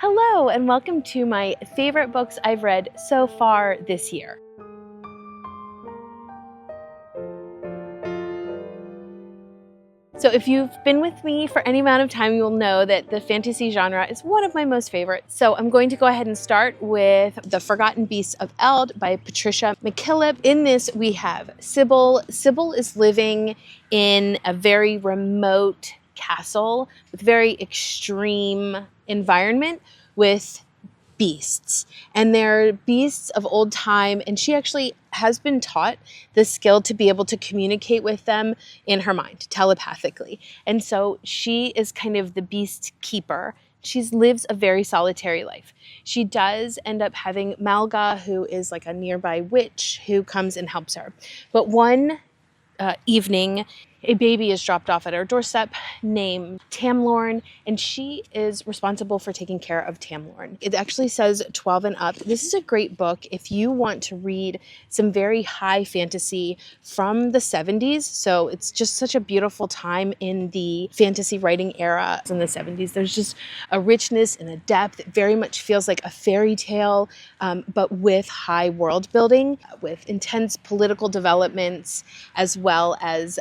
Hello, and welcome to my favorite books I've read so far this year. So if you've been with me for any amount of time, you'll know that the fantasy genre is one of my most favorites. So I'm going to go ahead and start with The Forgotten Beasts of Eld by Patricia McKillip. In this, we have Cybele. Cybele is living in a very remote castle with very extreme environment with beasts, and they're beasts of old time, and she actually has been taught the skill to be able to communicate with them in her mind telepathically, and so she is kind of the beast keeper. She lives a very solitary life. She does end up having Malga, who is like a nearby witch who comes and helps her, but one evening a baby is dropped off at her doorstep named Tamlorn, and she is responsible for taking care of Tamlorn. It actually says 12 and up. This is a great book if you want to read some very high fantasy from the 70s. So it's just such a beautiful time in the fantasy writing era in the 70s. There's just a richness and a depth. It very much feels like a fairy tale, but with high world building, with intense political developments, as well as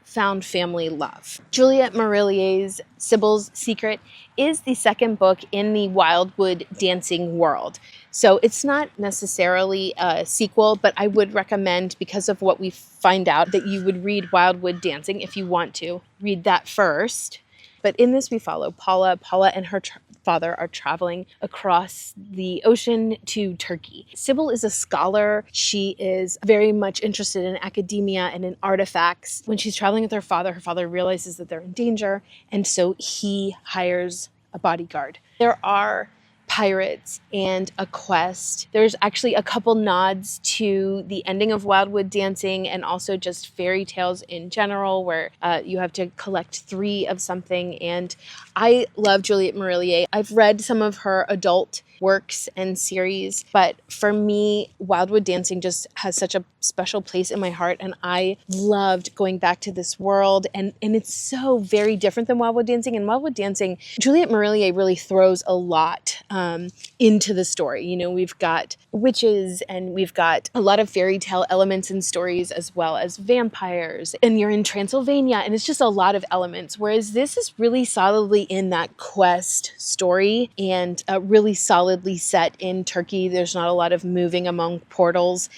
found family love. Juliette Marillier's Cybele's Secret is the second book in the Wildwood dancing world. So it's not necessarily a sequel, but I would recommend, because of what we find out, that you would read Wildwood Dancing if you want to. Read that first. But in this, we follow Paula. Paula and her father are traveling across the ocean to Turkey. Cybele is a scholar. She is very much interested in academia and in artifacts. When she's traveling with her father realizes that they're in danger, and so he hires a bodyguard. There are pirates and a quest. There's actually a couple nods to the ending of Wildwood Dancing and also just fairy tales in general, where you have to collect 3 of something. And I love Juliette Marillier. I've read some of her adult works and series, but for me, Wildwood Dancing just has such a special place in my heart, and I loved going back to this world, and it's so very different than Wildwood Dancing. In Wildwood Dancing, Juliette Marillier really throws a lot into the story. You know, we've got witches, and we've got a lot of fairy tale elements in stories, as well as vampires, and you're in Transylvania, and it's just a lot of elements, whereas this is really solidly in that quest story, and really solidly set in Turkey. There's not a lot of moving among portals.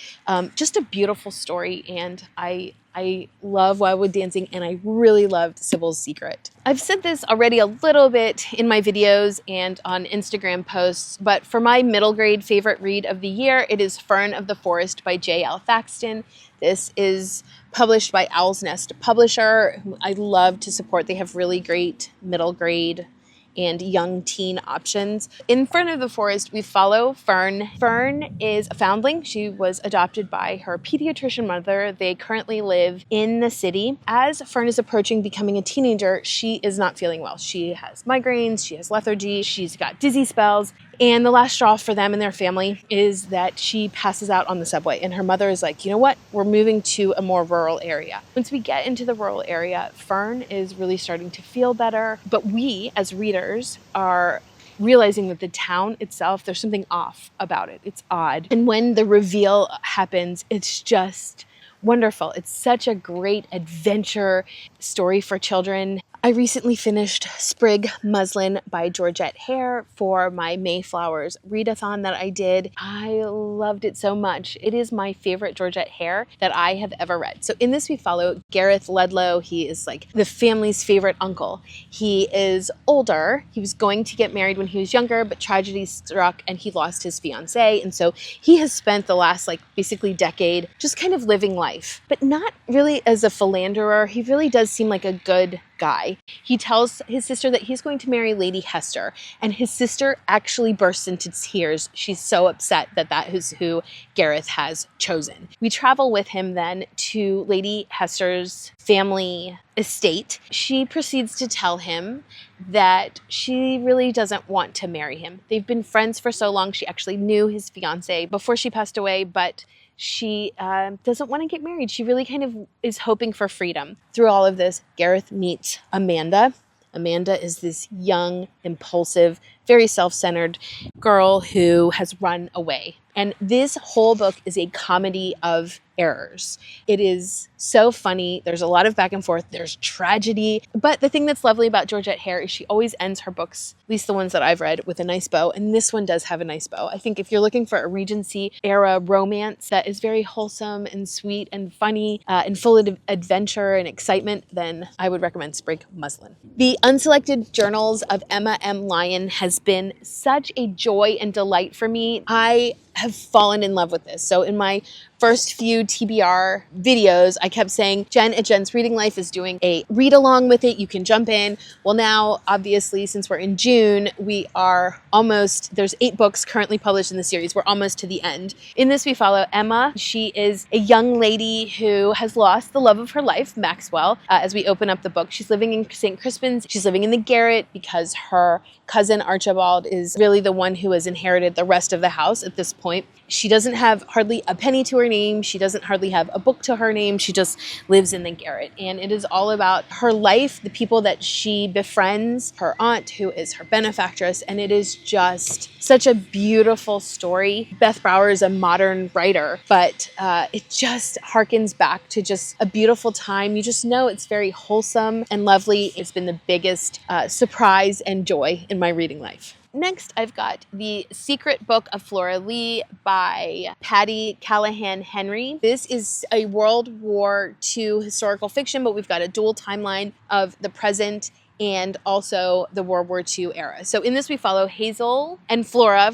Just a beautiful story, and I love Wildwood Dancing, and I really loved Cybele's Secret. I've said this already a little bit in my videos and on Instagram posts, but for my middle grade favorite read of the year, it is Fern of the Forest by J.L. Thaxton. This is published by Owl's Nest Publisher, who I love to support. They have really great middle grade and young teen options. In Fern of the Forest, we follow Fern. Fern is a foundling. She was adopted by her pediatrician mother. They currently live in the city. As Fern is approaching becoming a teenager, she is not feeling well. She has migraines, she has lethargy, she's got dizzy spells, and the last straw for them and their family is that she passes out on the subway. And her mother is like, you know what? We're moving to a more rural area. Once we get into the rural area, Fern is really starting to feel better. But we, as readers, are realizing that the town itself, there's something off about it. It's odd. And when the reveal happens, it's just wonderful. It's such a great adventure story for children. I recently finished Sprig Muslin by Georgette Hare for my Mayflowers readathon that I did. I loved it so much. It is my favorite Georgette Hare that I have ever read. So in this, we follow Gareth Ludlow. He is like the family's favorite uncle. He is older. He was going to get married when he was younger, but tragedy struck and he lost his fiancée. And so he has spent the last basically decade just kind of living life, but not really as a philanderer. He really does seem like a good guy. He tells his sister that he's going to marry Lady Hester, and his sister actually bursts into tears. She's so upset that that is who Gareth has chosen. We travel with him then to Lady Hester's family estate. She proceeds to tell him that she really doesn't want to marry him. They've been friends for so long. She actually knew his fiancé before she passed away, but she doesn't want to get married. She really kind of is hoping for freedom. Through all of this, Gareth meets Amanda. Amanda is this young, impulsive, very self-centered girl who has run away. And this whole book is a comedy of errors. It is so funny. There's a lot of back and forth. There's tragedy. But the thing that's lovely about Georgette Hare is she always ends her books, at least the ones that I've read, with a nice bow. And this one does have a nice bow. I think if you're looking for a Regency era romance that is very wholesome and sweet and funny and full of adventure and excitement, then I would recommend Sprig Muslin. The Unselected Journals of Emma M. Lyon has been such a joy and delight for me. I have fallen in love with this. So in my first few TBR videos, I kept saying Jen at Jen's Reading Life is doing a read along with it. You can jump in. Well, now, obviously, since we're in June, we are almost, there's 8 books currently published in the series. We're almost to the end. In this, we follow Emma. She is a young lady who has lost the love of her life, Maxwell, as we open up the book. She's living in St. Crispin's. She's living in the garret because her cousin Archibald is really the one who has inherited the rest of the house at this point. She doesn't have hardly a penny to her name. She doesn't hardly have a book to her name. She just lives in the garret. And it is all about her life, the people that she befriends, her aunt, who is her benefactress. And it is just such a beautiful story. Beth Brower is a modern writer, but it just harkens back to just a beautiful time. You just know it's very wholesome and lovely. It's been the biggest surprise and joy in my reading life. Next, I've got The Secret Book of Flora Lee by Patty Callahan Henry. This is a World War II historical fiction, but we've got a dual timeline of the present and also the World War II era. So in this, we follow Hazel and Flora.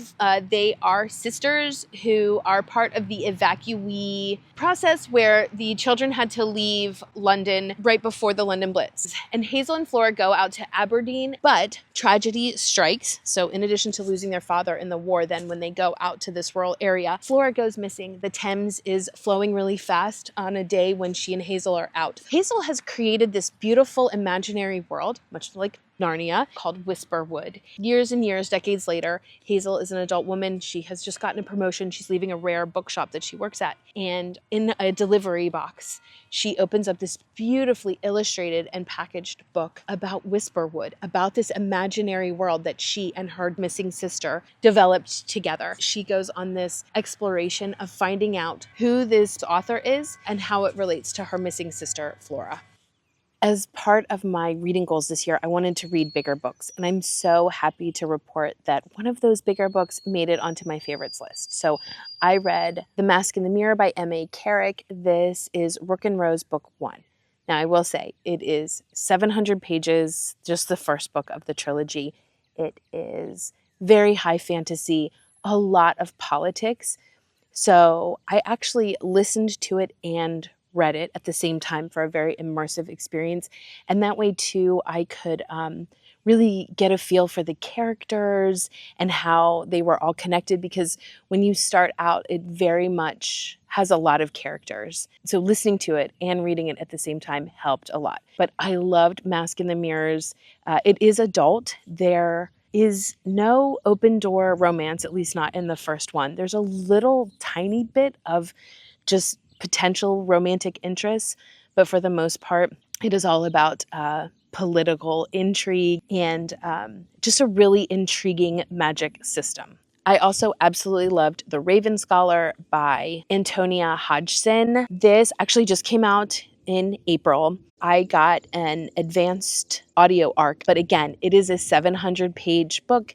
They are sisters who are part of the evacuee process where the children had to leave London right before the London Blitz. And Hazel and Flora go out to Aberdeen, but tragedy strikes. So in addition to losing their father in the war, then when they go out to this rural area, Flora goes missing. The Thames is flowing really fast on a day when she and Hazel are out. Hazel has created this beautiful imaginary world, much like Narnia, called Whisperwood. Years and years, decades later, Hazel is an adult woman. She has just gotten a promotion. She's leaving a rare bookshop that she works at. And in a delivery box, she opens up this beautifully illustrated and packaged book about Whisperwood, about this imaginary world that she and her missing sister developed together. She goes on this exploration of finding out who this author is and how it relates to her missing sister, Flora. As part of my reading goals this year, I wanted to read bigger books, and I'm so happy to report that one of those bigger books made it onto my favorites list. So I read The Mask in the Mirror by M.A. Carrick. This is Rook and Rose Book 1. Now, I will say, it is 700 pages, just the first book of the trilogy. It is very high fantasy, a lot of politics. So I actually listened to it and read it at the same time for a very immersive experience. And that way too, I could really get a feel for the characters and how they were all connected, because when you start out, it very much has a lot of characters. So listening to it and reading it at the same time helped a lot. But I loved Mask in the Mirrors. It is adult. There is no open door romance, at least not in the first one. There's a little tiny bit of just potential romantic interests, but for the most part, it is all about political intrigue and just a really intriguing magic system. I also absolutely loved The Raven Scholar by Antonia Hodgson. This actually just came out in April. I got an advanced audio arc, but again, it is a 700-page book.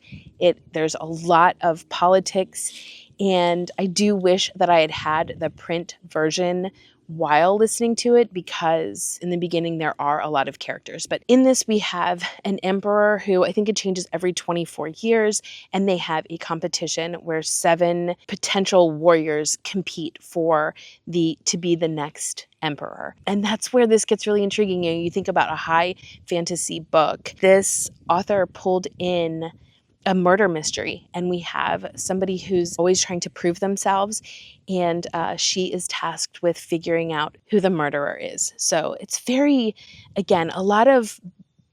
There's a lot of politics, and I do wish that I had had the print version while listening to it, because in the beginning there are a lot of characters. But in this, we have an emperor who, I think it changes every 24 years, and they have a competition where 7 potential warriors compete to be the next emperor. And that's where this gets really intriguing. You think about a high fantasy book. This author pulled in a murder mystery, and we have somebody who's always trying to prove themselves, and she is tasked with figuring out who the murderer is. So it's very, again, a lot of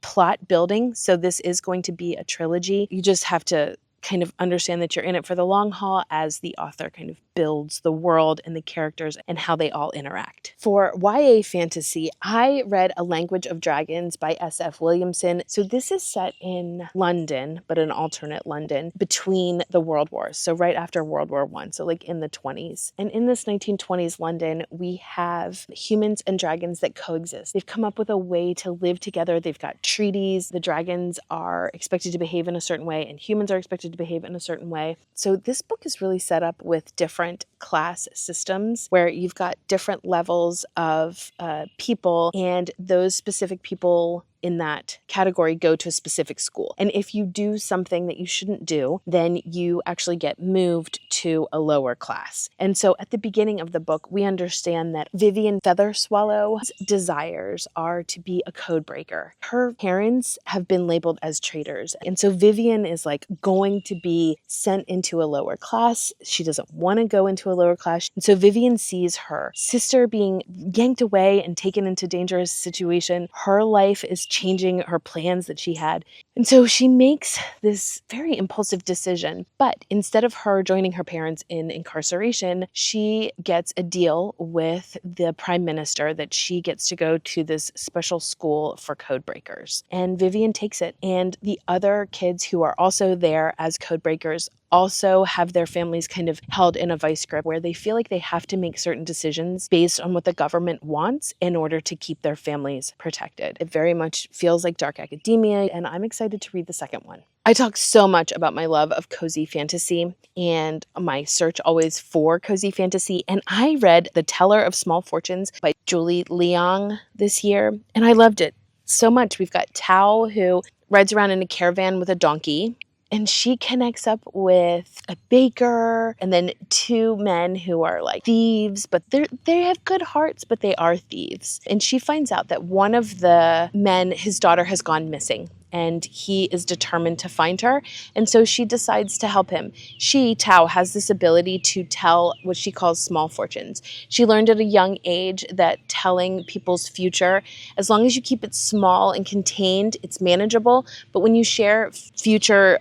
plot building. So this is going to be a trilogy. You just have to kind of understand that you're in it for the long haul as the author kind of builds the world and the characters and how they all interact. For YA fantasy, I read A Language of Dragons by S.F. Williamson. So this is set in London, but an alternate London between the World Wars. So right after World War I, so like in the 20s. And in this 1920s London, we have humans and dragons that coexist. They've come up with a way to live together. They've got treaties. The dragons are expected to behave in a certain way and humans are expected to behave in a certain way. So this book is really set up with different class systems where you've got different levels of people, and those specific people in that category go to a specific school. And if you do something that you shouldn't do, then you actually get moved to a lower class. And so at the beginning of the book, we understand that Vivian Featherswallow's desires are to be a code breaker. Her parents have been labeled as traitors. And so Vivian is like going to be sent into a lower class. She doesn't want to go into a lower class. And so Vivian sees her sister being yanked away and taken into a dangerous situation. Her life is changing, her plans that she had. And so she makes this very impulsive decision. But instead of her joining her parents in incarceration, she gets a deal with the prime minister that she gets to go to this special school for code breakers. And Vivian takes it. And the other kids who are also there as code breakers also have their families kind of held in a vice grip where they feel like they have to make certain decisions based on what the government wants in order to keep their families protected. It very much feels like dark academia, and I'm excited to read the second one. I talk so much about my love of cozy fantasy and my search always for cozy fantasy, and I read The Teller of Small Fortunes by Julie Leong this year, and I loved it so much. We've got Tao, who rides around in a caravan with a donkey, and she connects up with a baker and then two men who are like thieves, but they have good hearts, but they are thieves. And she finds out that one of the men, his daughter has gone missing, and he is determined to find her. And so she decides to help him. She, Tao, has this ability to tell what she calls small fortunes. She learned at a young age that telling people's future, as long as you keep it small and contained, it's manageable. But when you share future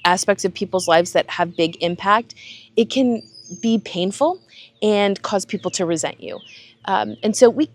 aspects of people's lives that have big impact, it can be painful and cause people to resent you. And so we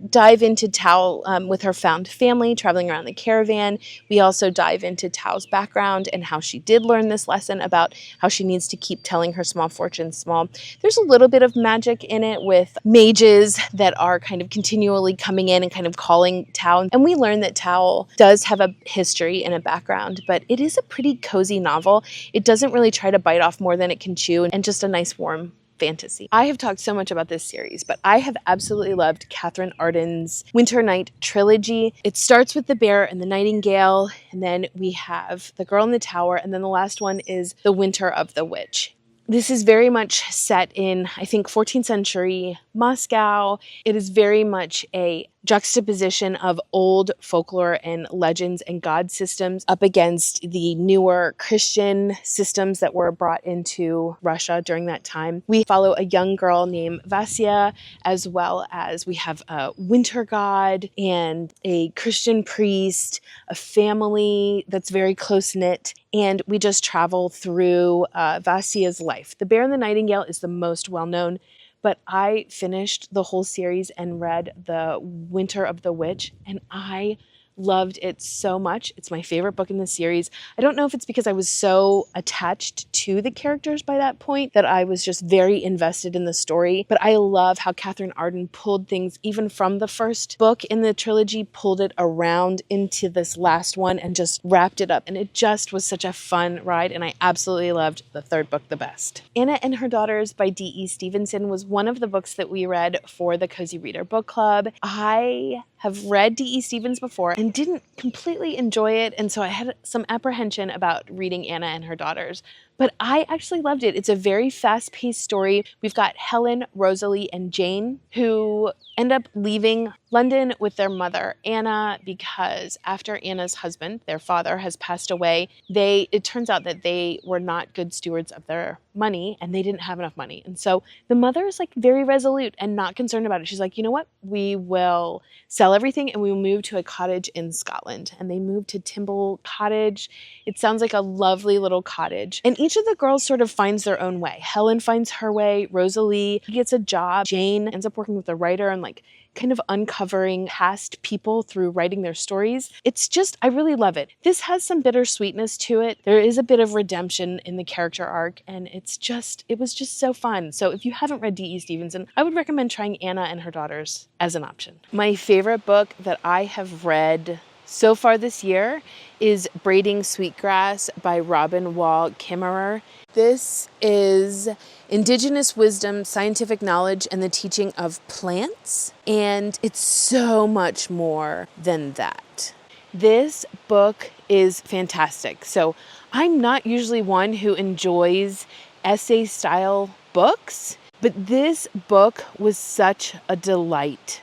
dive into Tao with her found family traveling around the caravan. We also dive into Tao's background and how she did learn this lesson about how she needs to keep telling her small fortunes small. There's a little bit of magic in it with mages that are kind of continually coming in and kind of calling Tao. And we learn that Tao does have a history and a background, but it is a pretty cozy novel. It doesn't really try to bite off more than it can chew, and just a nice warm fantasy. I have talked so much about this series, but I have absolutely loved Catherine Arden's Winternight trilogy. It starts with The Bear and the Nightingale, and then we have The Girl in the Tower, and then the last one is The Winter of the Witch. This is very much set in, I think, 14th century Moscow. It is very much a juxtaposition of old folklore and legends and god systems up against the newer Christian systems that were brought into Russia during that time. We follow a young girl named Vasya, as well as we have a winter god and a Christian priest, a family that's very close-knit, and we just travel through Vasya's life. The Bear and the Nightingale is the most well-known, but I finished the whole series and read The Winter of the Witch, and I loved it so much. It's my favorite book in the series. I don't know if it's because I was so attached to the characters by that point that I was just very invested in the story, but I love how Catherine Arden pulled things even from the first book in the trilogy, pulled it around into this last one and just wrapped it up. And it just was such a fun ride, and I absolutely loved the third book the best. Anna and Her Daughters by D.E. Stevenson was one of the books that we read for the Cozy Reader Book Club. I have read D.E. Stevens before and didn't completely enjoy it, and so I had some apprehension about reading Anna and Her Daughters. but I actually loved it. It's a very fast-paced story. We've got Helen, Rosalie, and Jane who end up leaving London with their mother, Anna, because after Anna's husband, their father, has passed away, it turns out that they were not good stewards of their money and they didn't have enough money. And so the mother is like very resolute and not concerned about it. She's like, you know what? We will sell everything and we will move to a cottage in Scotland. And they moved to Timble Cottage. It sounds like a lovely little cottage. And each of the girls sort of finds their own way. Helen finds her way. Rosalie gets a job. Jane ends up working with a writer and like kind of uncovering past people through writing their stories. It's just, I really love it. This has some bittersweetness to it. There is a bit of redemption in the character arc, and it was just so fun. So if you haven't read D.E. Stevenson, I would recommend trying Anna and Her Daughters as an option. My favorite book that I have read so far this year is Braiding Sweetgrass by Robin Wall Kimmerer. This is indigenous wisdom, scientific knowledge, and the teaching of plants. And it's so much more than that. This book is fantastic. So I'm not usually one who enjoys essay style books, but this book was such a delight.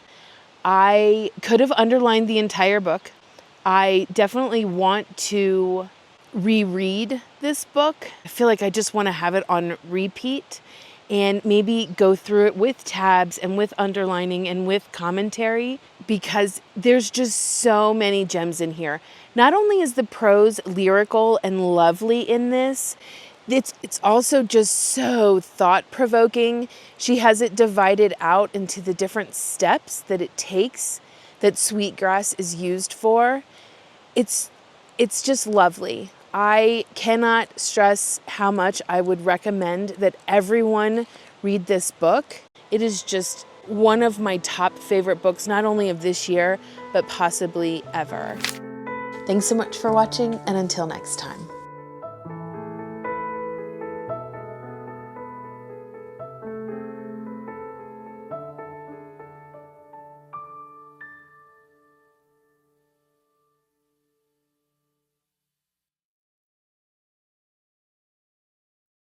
I could have underlined the entire book. I definitely want to reread this book. I feel like I just want to have it on repeat and maybe go through it with tabs and with underlining and with commentary, because there's just so many gems in here. Not only is the prose lyrical and lovely in this, it's also just so thought-provoking. She has it divided out into the different steps that it takes that sweetgrass is used for. It's just lovely. I cannot stress how much I would recommend that everyone read this book. It is just one of my top favorite books, not only of this year, but possibly ever. Thanks so much for watching, and until next time.